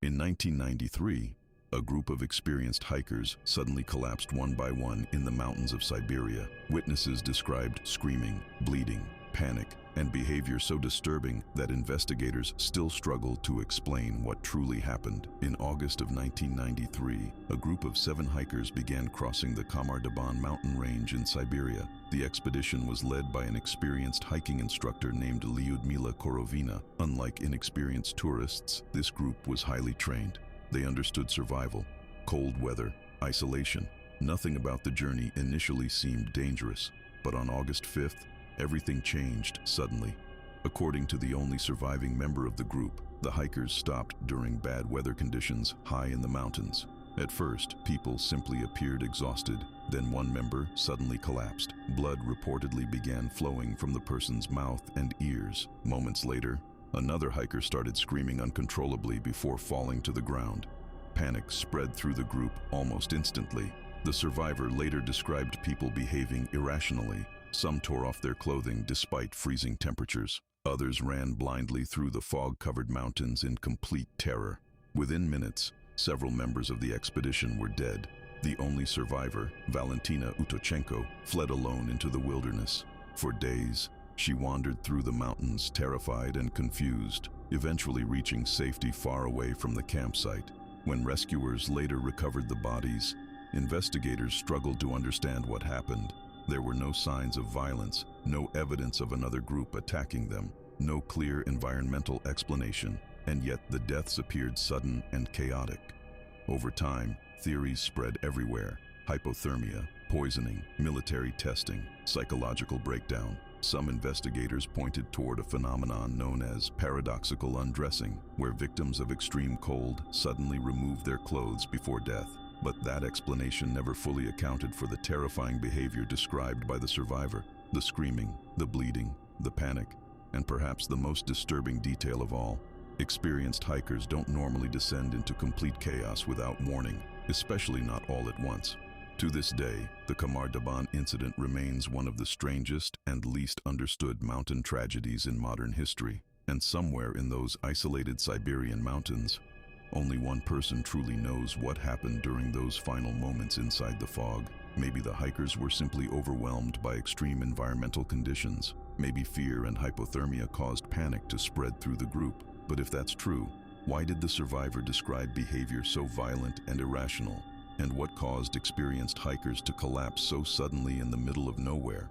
In 1993, a group of experienced hikers suddenly collapsed one by one in the mountains of Siberia. Witnesses described screaming, bleeding, panic, and behavior so disturbing that investigators still struggle to explain what truly happened. In August of 1993, a group of 7 hikers began crossing the Khamar-Daban mountain range in Siberia. The expedition was led by an experienced hiking instructor named Lyudmila Korovina. Unlike inexperienced tourists, this group was highly trained. They understood survival, cold weather, isolation. Nothing about the journey initially seemed dangerous, but on August 5th, everything changed suddenly. According to the only surviving member of the group, the hikers stopped during bad weather conditions high in the mountains. At first, people simply appeared exhausted. Then one member suddenly collapsed. Blood reportedly began flowing from the person's mouth and ears. Moments later, another hiker started screaming uncontrollably before falling to the ground. Panic spread through the group almost instantly. The survivor later described people behaving irrationally. Some tore off their clothing despite freezing temperatures. Others ran blindly through the fog-covered mountains in complete terror. Within minutes, several members of the expedition were dead. The only survivor, Valentina Utochenko, fled alone into the wilderness. For days, she wandered through the mountains, terrified and confused, eventually reaching safety far away from the campsite. When rescuers later recovered the bodies, investigators struggled to understand what happened. There were no signs of violence, no evidence of another group attacking them, no clear environmental explanation, and yet the deaths appeared sudden and chaotic. Over time, theories spread everywhere: hypothermia, poisoning, military testing, psychological breakdown. Some investigators pointed toward a phenomenon known as paradoxical undressing, where victims of extreme cold suddenly remove their clothes before death. But that explanation never fully accounted for the terrifying behavior described by the survivor: the screaming, the bleeding, the panic, and perhaps the most disturbing detail of all: experienced hikers don't normally descend into complete chaos without warning, especially not all at once. To this day, the Khamar-Daban incident remains one of the strangest and least understood mountain tragedies in modern history. And somewhere in those isolated Siberian mountains, only one person truly knows what happened during those final moments inside the fog. Maybe the hikers were simply overwhelmed by extreme environmental conditions. Maybe fear and hypothermia caused panic to spread through the group. But if that's true, why did the survivor describe behavior so violent and irrational? And what caused experienced hikers to collapse so suddenly in the middle of nowhere?